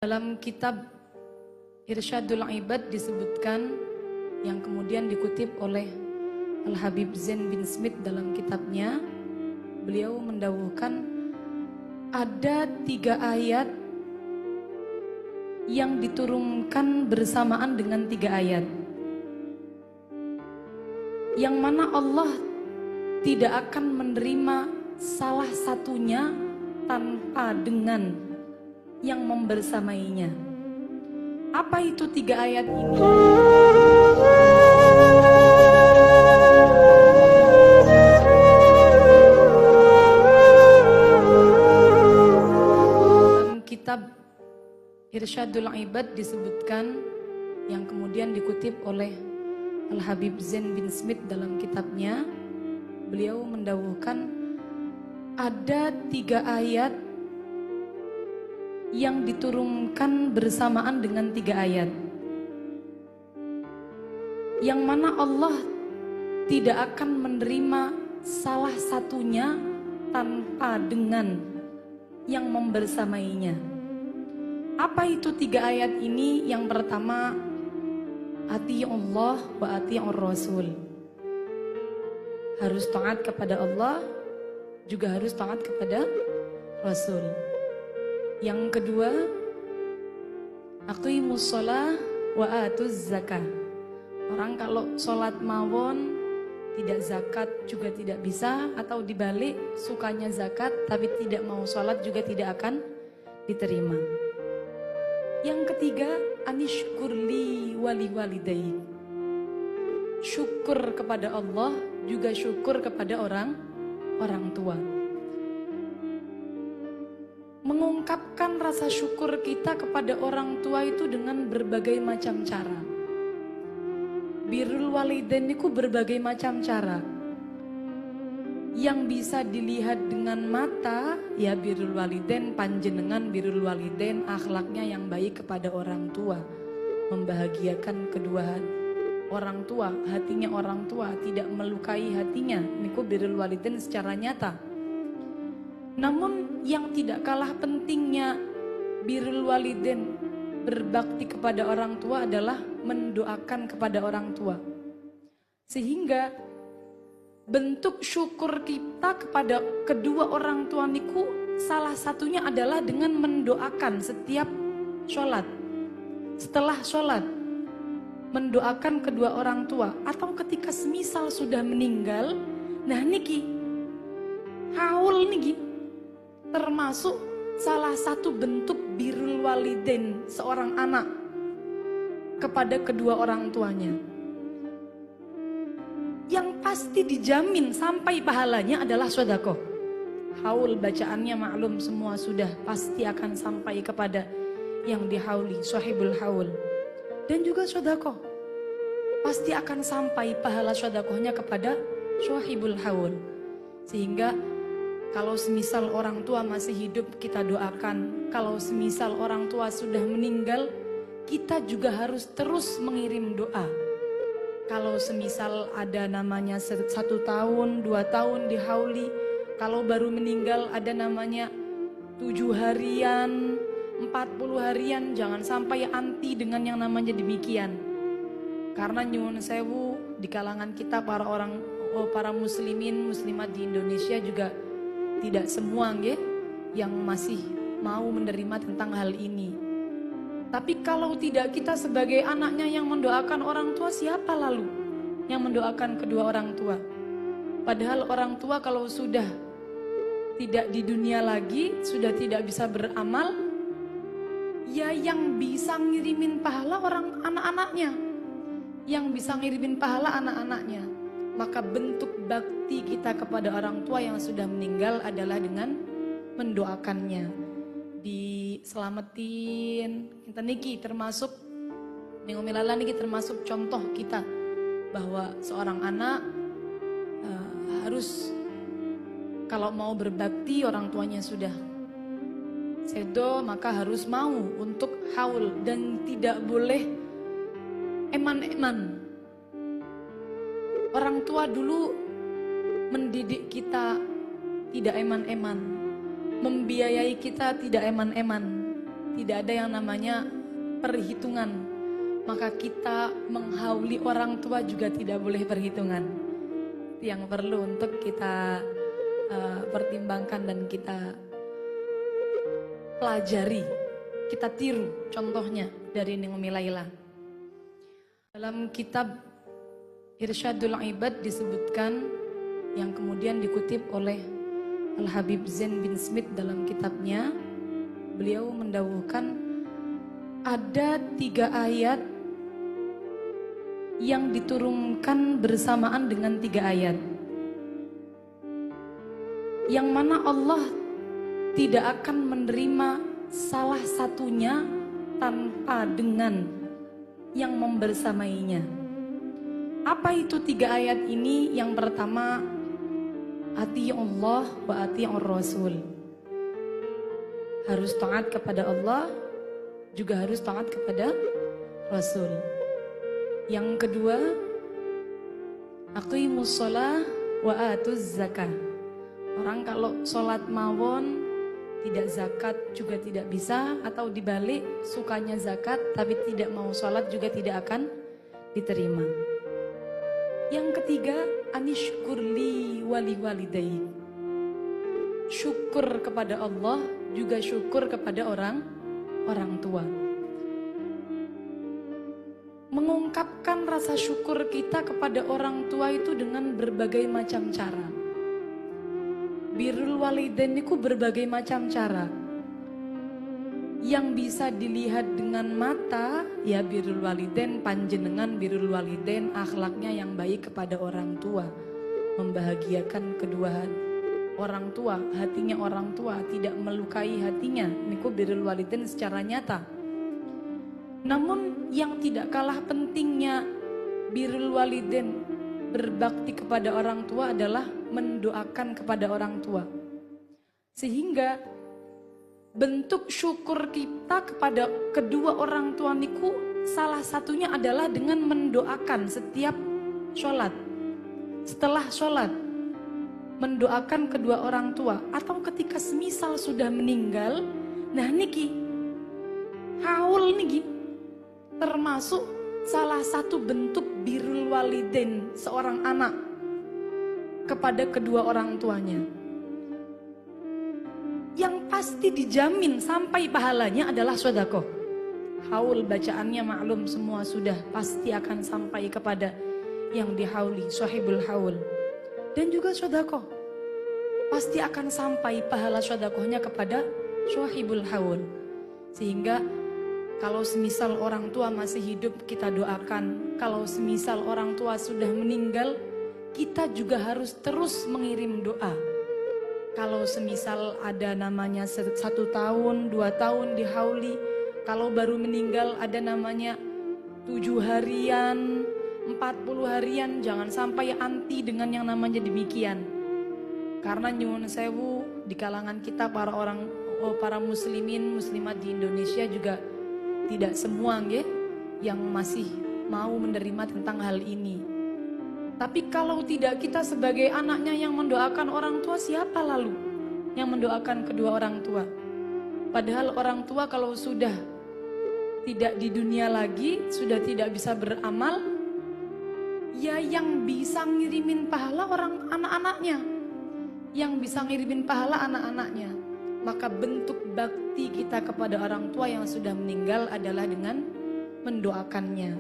Dalam kitab Irsyadul Ibad disebutkan, yang kemudian dikutip oleh Al-Habib Zain bin Smith dalam kitabnya, beliau mendawuhkan ada 3 ayat yang diturunkan bersamaan dengan 3 ayat, yang mana Allah tidak akan menerima salah satunya tanpa dengan yang membersamainya. Apa itu 3 ayat ini? Dalam kitab Irsyadul Ibad disebutkan, yang kemudian dikutip oleh Al-Habib Zain bin Smith dalam kitabnya, beliau mendawuhkan ada 3 ayat yang diturunkan bersamaan dengan 3 ayat, yang mana Allah tidak akan menerima salah satunya tanpa dengan yang membersamainya. Apa itu 3 ayat ini? Yang pertama, ati'ullah wa ati'ur rasul. Harus taat kepada Allah, juga harus taat kepada Rasul. Yang kedua, aqimus shalah wa atuz zakah. Orang kalau sholat mawon, tidak zakat juga tidak bisa, atau dibalik, sukanya zakat tapi tidak mau sholat juga tidak akan diterima. Yang ketiga, anishkurli wali walidayk. Syukur kepada Allah, juga syukur kepada orang tua. Mengungkapkan rasa syukur kita kepada orang tua itu dengan berbagai macam cara. Birrul walidain itu berbagai macam cara. Yang bisa dilihat dengan mata, ya birrul walidain, panjenengan birrul walidain, akhlaknya yang baik kepada orang tua, membahagiakan kedua orang tua, hatinya orang tua, tidak melukai hatinya, niku birrul walidain secara nyata. Namun yang tidak kalah pentingnya birrul walidain, berbakti kepada orang tua, adalah mendoakan kepada orang tua. Sehingga bentuk syukur kita kepada kedua orang tua niku salah satunya adalah dengan mendoakan setiap sholat. Setelah sholat, mendoakan kedua orang tua, atau ketika semisal sudah meninggal. Nah niki haul niki termasuk salah satu bentuk birrul walidain seorang anak kepada kedua orang tuanya, yang pasti dijamin sampai pahalanya adalah sedekah. Haul bacaannya maklum semua sudah pasti akan sampai kepada yang dihauli, sahibul haul. Dan juga sedekah pasti akan sampai pahala sedekahnya kepada sahibul haul. Sehingga kalau semisal orang tua masih hidup, kita doakan. Kalau semisal orang tua sudah meninggal, kita juga harus terus mengirim doa. Kalau semisal ada namanya 1 tahun, 2 tahun dihauli, kalau baru meninggal ada namanya 7 harian, 40 harian, jangan sampai anti dengan yang namanya demikian. Karena nyuwun sewu, di kalangan kita para muslimin, muslimat di Indonesia juga tidak semua yang masih mau menerima tentang hal ini. Tapi kalau tidak kita sebagai anaknya yang mendoakan orang tua, siapa lalu yang mendoakan kedua orang tua? Padahal orang tua kalau sudah tidak di dunia lagi, sudah tidak bisa beramal, ya yang bisa ngirimin pahala anak-anaknya. Yang bisa ngirimin pahala anak-anaknya. Maka bentuk bakti kita kepada orang tua yang sudah meninggal adalah dengan mendoakannya, diselamatin. Kita niki termasuk ningomilala niki termasuk contoh kita bahwa seorang anak harus kalau mau berbakti orang tuanya sudah sedo, maka harus mau untuk haul dan tidak boleh eman-eman. Orang tua dulu mendidik kita tidak eman-eman, membiayai kita tidak eman-eman. tidak ada yang namanya perhitungan. Maka kita menghauli orang tua juga tidak boleh perhitungan. Yang perlu untuk kita pertimbangkan dan kita pelajari, kita tiru contohnya dari Umi Laila. Dalam kitab Irsyadul Ibad disebutkan, yang kemudian dikutip oleh Al-Habib Zain bin Smith dalam kitabnya, beliau mendawuhkan ada 3 ayat yang diturunkan bersamaan dengan 3 ayat, yang mana Allah tidak akan menerima salah satunya tanpa dengan yang membersamainya. Apa itu 3 ayat ini? Yang pertama, ati'ullah wa ati'ur rasul. Harus taat kepada Allah, juga harus taat kepada Rasul. Yang kedua, aqimus shalah wa atuz zakah. Orang kalau sholat mawon, tidak zakat juga tidak bisa, atau dibalik, sukanya zakat tapi tidak mau sholat juga tidak akan diterima. Yang ketiga, anishkurli wali walidayk. Syukur kepada Allah, juga syukur kepada orang tua. Mengungkapkan rasa syukur kita kepada orang tua itu dengan berbagai macam cara. Birrul walidain itu berbagai macam cara. Yang bisa dilihat dengan mata, ya birrul walidain, panjenengan birrul walidain, akhlaknya yang baik kepada orang tua, membahagiakan kedua orang tua, hatinya orang tua, tidak melukai hatinya. Niku birrul walidain secara nyata. Namun yang tidak kalah pentingnya birrul walidain, berbakti kepada orang tua, adalah mendoakan kepada orang tua. Sehingga bentuk syukur kita kepada kedua orang tua niku salah satunya adalah dengan mendoakan setiap sholat. Setelah sholat, mendoakan kedua orang tua, atau ketika semisal sudah meninggal. Nah niki haul niki termasuk salah satu bentuk birrul walidain seorang anak kepada kedua orang tuanya, yang pasti dijamin sampai pahalanya adalah sedekah. Haul bacaannya maklum semua sudah pasti akan sampai kepada yang dihauli, sahibul haul. Dan juga sedekah pasti akan sampai pahala sedekahnya kepada sahibul haul. Sehingga kalau semisal orang tua masih hidup, kita doakan. Kalau semisal orang tua sudah meninggal, kita juga harus terus mengirim doa. Kalau semisal ada namanya 1 tahun, 2 tahun dihauli, kalau baru meninggal ada namanya 7 harian, 40 harian, jangan sampai anti dengan yang namanya demikian. Karena nyuwun sewu, di kalangan kita para muslimin, muslimat di Indonesia juga tidak semua yang masih mau menerima tentang hal ini. Tapi kalau tidak kita sebagai anaknya yang mendoakan orang tua, siapa lalu yang mendoakan kedua orang tua? Padahal orang tua kalau sudah tidak di dunia lagi, sudah tidak bisa beramal, ya yang bisa ngirimin pahala orang anak-anaknya, yang bisa ngirimin pahala anak-anaknya. Maka bentuk bakti kita kepada orang tua yang sudah meninggal adalah dengan mendoakannya,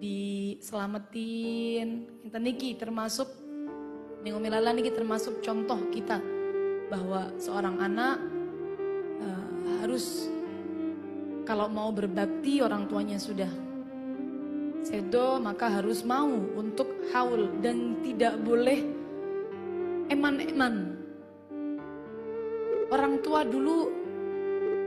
diselamatin. Kita niki termasuk Umi Laila niki termasuk contoh kita bahwa seorang anak harus kalau mau berbakti orang tuanya sudah sedo, maka harus mau untuk haul dan tidak boleh eman-eman. Orang tua dulu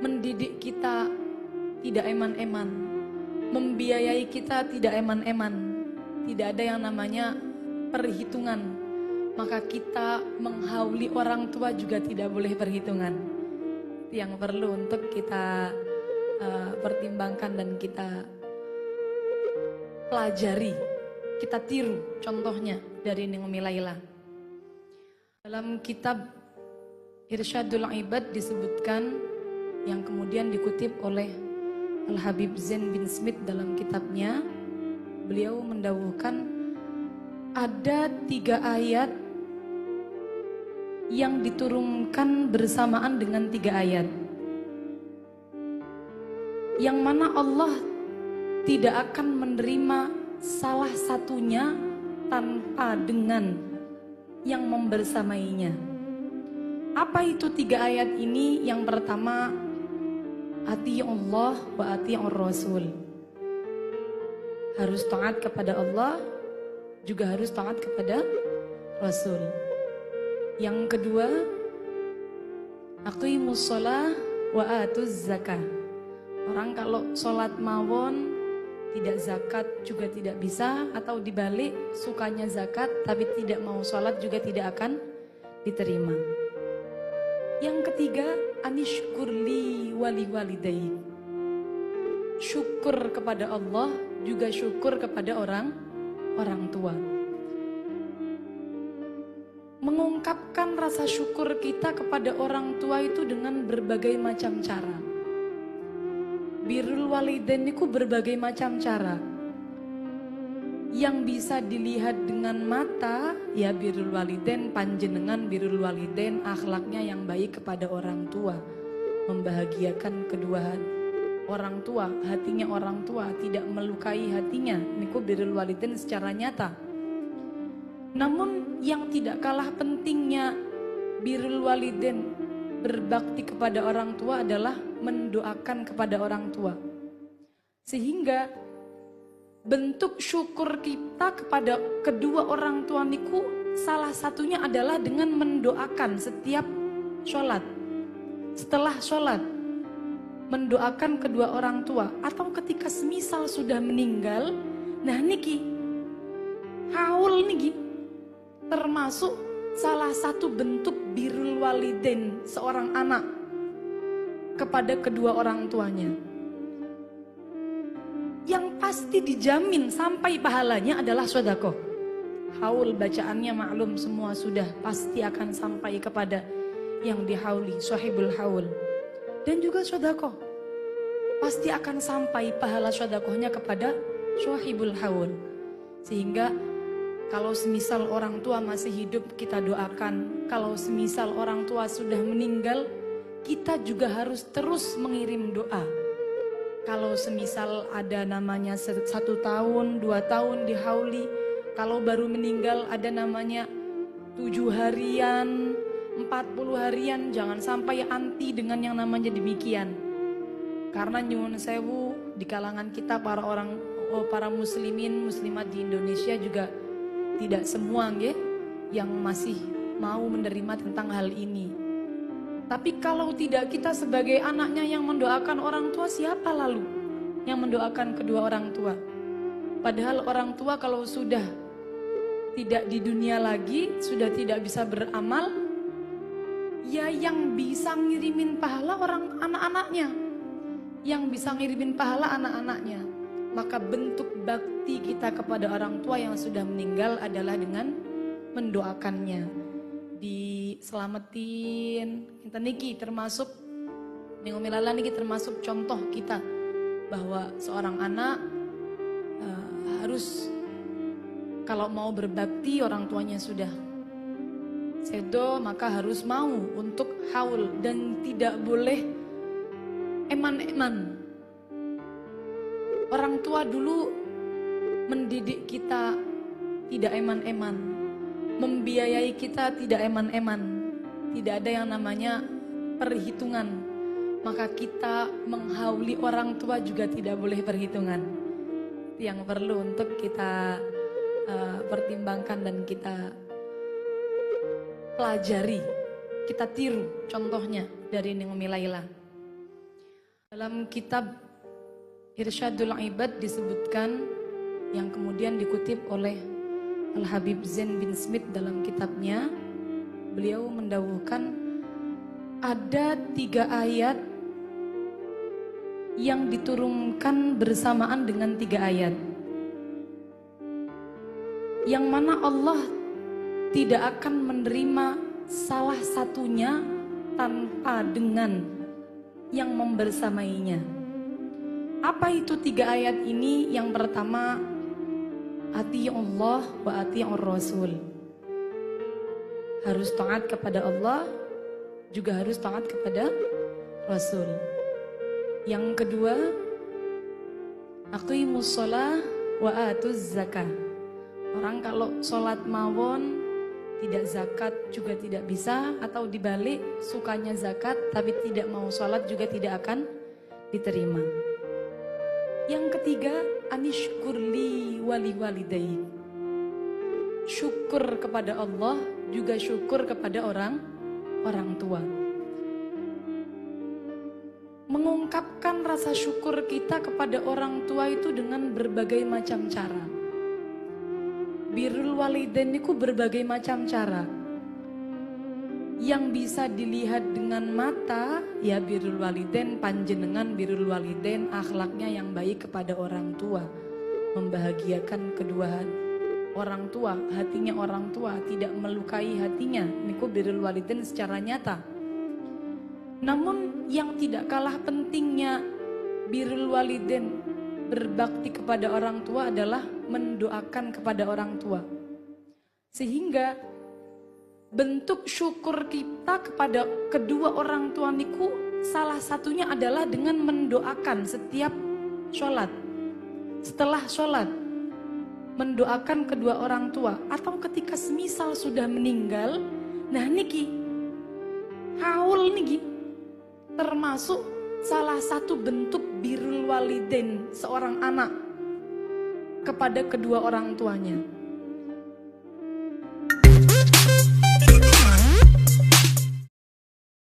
mendidik kita tidak eman-eman, membiayai kita tidak eman-eman, tidak ada yang namanya perhitungan. Maka kita menghauli orang tua juga tidak boleh perhitungan. Yang perlu untuk kita pertimbangkan dan kita pelajari, kita tiru contohnya dari Umi Laila. Dalam kitab Irsyadul Ibad disebutkan, yang kemudian dikutip oleh Al-Habib Zain bin Smith dalam kitabnya. Beliau mendawuhkan ada 3 ayat yang diturunkan bersamaan dengan 3 ayat, yang mana Allah tidak akan menerima salah satunya tanpa dengan yang membersamainya. Apa itu 3 ayat ini? Yang pertama, ati'ullah wa ati'ur rasul. Harus taat kepada Allah, juga harus taat kepada Rasul. Yang kedua, aqimus shalah wa atuz zakah. Orang kalau sholat mawon, tidak zakat juga tidak bisa, atau dibalik, sukanya zakat tapi tidak mau sholat juga tidak akan diterima. Yang ketiga, anishkurli wali walidayk. Syukur kepada Allah, juga syukur kepada orang tua. Mengungkapkan rasa syukur kita kepada orang tua itu dengan berbagai macam cara. Birrul walidain itu berbagai macam cara. Yang bisa dilihat dengan mata, ya birrul walidain, panjenengan birrul walidain, akhlaknya yang baik kepada orang tua, membahagiakan kedua orang tua, hatinya orang tua, tidak melukai hatinya. Niku birrul walidain secara nyata. Namun yang tidak kalah pentingnya birrul walidain, berbakti kepada orang tua, adalah mendoakan kepada orang tua. Sehingga bentuk syukur kita kepada kedua orang tua niku salah satunya adalah dengan mendoakan setiap sholat. Setelah sholat, mendoakan kedua orang tua, atau ketika semisal sudah meninggal. Nah niki haul niki termasuk salah satu bentuk birrul walidain seorang anak kepada kedua orang tuanya, yang pasti dijamin sampai pahalanya adalah sedekah. Haul bacaannya maklum semua sudah pasti akan sampai kepada yang dihauli, sahibul haul. Dan juga sedekah pasti akan sampai pahala sedekahnya kepada sahibul haul. Sehingga kalau semisal orang tua masih hidup, kita doakan. Kalau semisal orang tua sudah meninggal, kita juga harus terus mengirim doa. Kalau semisal ada namanya 1 tahun, 2 tahun dihauli, kalau baru meninggal ada namanya 7 harian, 40 harian, jangan sampai anti dengan yang namanya demikian. Karena nyuwun sewu, di kalangan kita para muslimin, muslimat di Indonesia juga tidak semua yang masih mau menerima tentang hal ini. Tapi kalau tidak kita sebagai anaknya yang mendoakan orang tua, siapa lalu yang mendoakan kedua orang tua? Padahal orang tua kalau sudah tidak di dunia lagi, sudah tidak bisa beramal, ya yang bisa ngirimin pahala anak-anaknya. Yang bisa ngirimin pahala anak-anaknya. Maka bentuk bakti kita kepada orang tua yang sudah meninggal adalah dengan mendoakannya, diselamatin. Kita niki termasuk Ning Umi Lala niki termasuk contoh kita bahwa seorang anak harus kalau mau berbakti orang tuanya sudah sedo, maka harus mau untuk haul dan tidak boleh eman-eman. Orang tua dulu mendidik kita tidak eman-eman, membiayai kita tidak eman-eman, tidak ada yang namanya perhitungan. Maka kita menghauli orang tua juga tidak boleh perhitungan. Itu yang perlu untuk kita pertimbangkan dan kita pelajari, kita tiru contohnya dari Ning Umi Laila. Dalam kitab Irsyadul Ibad disebutkan, yang kemudian dikutip oleh Al-Habib Zain bin Smith dalam kitabnya. Beliau mendawuhkan ada 3 ayat yang diturunkan bersamaan dengan 3 ayat, yang mana Allah tidak akan menerima salah satunya tanpa dengan yang membersamainya. Apa itu 3 ayat ini? Yang pertama, ati'ullah wa ati'ur rasul. Harus taat kepada Allah, juga harus taat kepada Rasul. Yang kedua, aqimus shalah wa atuz zakah. Orang kalau sholat mawon, tidak zakat juga tidak bisa, atau dibalik, sukanya zakat tapi tidak mau sholat juga tidak akan diterima. Yang ketiga, anishkurli wali walidayk. Syukur kepada Allah, juga syukur kepada orang tua. Mengungkapkan rasa syukur kita kepada orang tua itu dengan berbagai macam cara. Birrul walidain itu berbagai macam cara. Yang bisa dilihat dengan mata, ya birrul walidain, panjenengan birrul walidain, akhlaknya yang baik kepada orang tua, membahagiakan kedua orang tua, hatinya orang tua, tidak melukai hatinya, niku birrul walidain secara nyata. Namun yang tidak kalah pentingnya birrul walidain, berbakti kepada orang tua, adalah mendoakan kepada orang tua. Sehingga bentuk syukur kita kepada kedua orang tua niku salah satunya adalah dengan mendoakan setiap sholat. Setelah sholat, mendoakan kedua orang tua, atau ketika semisal sudah meninggal. Nah niki haul niki termasuk salah satu bentuk birrul walidain seorang anak kepada kedua orang tuanya.